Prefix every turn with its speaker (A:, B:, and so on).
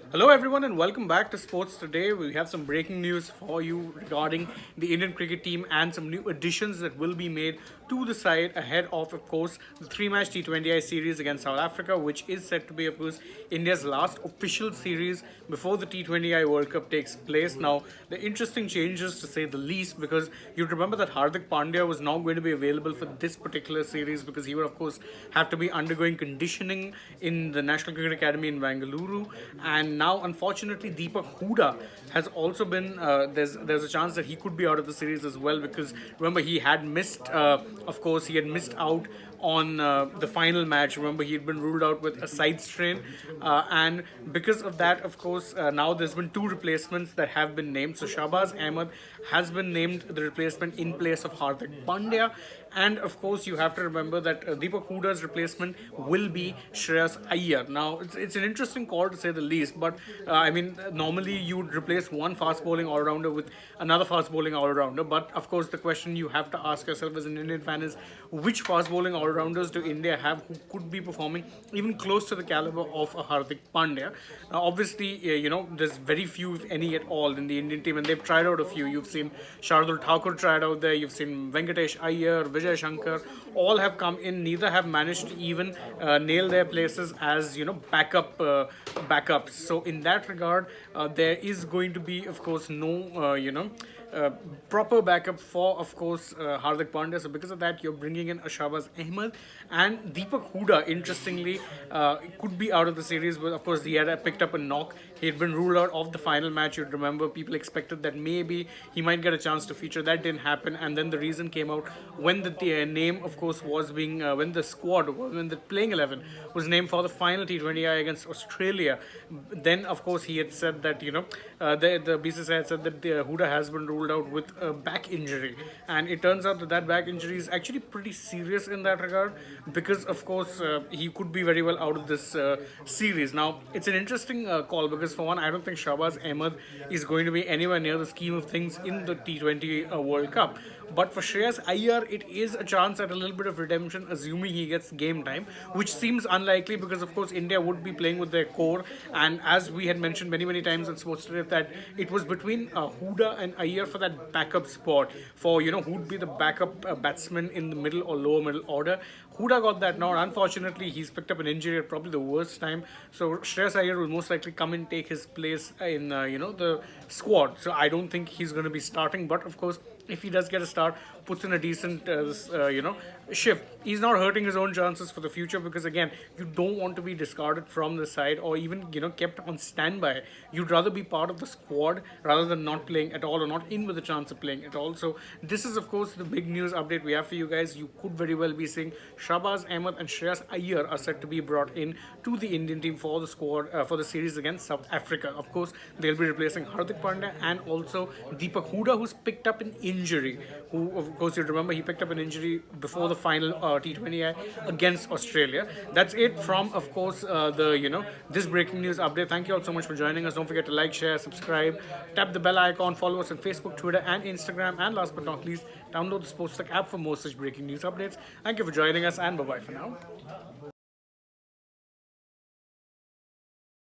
A: Hello, everyone, and welcome back to Sports Today. We have some breaking news for you regarding the Indian cricket team and some new additions that will be made to the side ahead of course, the three-match T20I series against South Africa, which is set to be, of course, India's last official series before the T20I World Cup takes place. Now, the interesting changes, to say the least, because you'd remember that Hardik Pandya was not going to be available for this particular series because he would, of course, have to be undergoing conditioning in the National Cricket Academy in Bengaluru, and now unfortunately Deepak Hooda has also been there's a chance that he could be out of the series as well, because remember he had missed of course he had missed out on the final match. Remember, he had been ruled out with a side strain, and because of that, of course, now there's been two replacements that have been named. So Shahbaz Ahmed has been named the replacement in place of Hardik Pandya, and of course, you have to remember that Deepak Hooda's replacement will be Shreyas Iyer. Now, it's an interesting call to say the least, but I mean, normally you would replace one fast bowling all rounder with another fast bowling all rounder. But of course, the question you have to ask yourself as an Indian fan is which fast bowling all rounders do India have who could be performing even close to the caliber of a Hardik Pandya? Now, obviously, there's very few, if any at all, in the Indian team, and they've tried out a few. You've seen Shardul Thakur tried out there, you've seen Venkatesh Iyer, Vijay Shankar, all have come in. Neither have managed to even nail their places as backups. So in that regard, there is going to be, of course, no proper backup for, of course, Hardik Pandya. So because of that, you're bringing in Shahbaz Ahmed and Deepak Hooda. Interestingly, could be out of the series, but of course he had picked up a knock. He had been ruled out of the final match. You'd remember people expected that maybe he might get a chance to feature. That didn't happen, and then the reason came out when the name, of course, was being when the squad, when the playing 11 was named for the final T20I against Australia. Then, of course, he had said that the BCCI had said that Hooda has been ruled out with a back injury, and it turns out that that back injury is actually pretty serious in that regard, because of course he could be very well out of this series. Now, it's an interesting call because, for one, I don't think Shahbaz Ahmed is going to be anywhere near the scheme of things in the T20 World Cup. But for Shreyas Iyer, it is a chance at a little bit of redemption, assuming he gets game time, which seems unlikely because, of course, India would be playing with their core. And as we had mentioned many, many times on Sports Today, that it was between Hooda and Iyer for that backup spot, for, who'd be the backup batsman in the middle or lower middle order. Hooda got that now. Unfortunately, he's picked up an injury at probably the worst time. So Shreyas Iyer will most likely come and take his place in, the squad. So I don't think he's going to be starting. But, of course, if he does get a start, puts in a decent, shift, he's not hurting his own chances for the future, because again, you don't want to be discarded from the side or even kept on standby. You'd rather be part of the squad rather than not playing at all or not in with a chance of playing at all. So this is, of course, the big news update we have for you guys. You could very well be seeing Shahbaz Ahmed and Shreyas Iyer are set to be brought in to the Indian team for the squad for the series against South Africa. Of course, they'll be replacing Hardik Pandya and also Deepak Hooda, who's picked up an injury. Who, of course, you remember he picked up an injury before the final T20I against Australia. That's it from, of course, this breaking news update. Thank you all so much for joining us. Don't forget to like, share, subscribe, tap the bell icon, follow us on Facebook, Twitter, and Instagram. And last but not least, download the SportsTech app for more such breaking news updates. Thank you for joining us, and bye bye for now.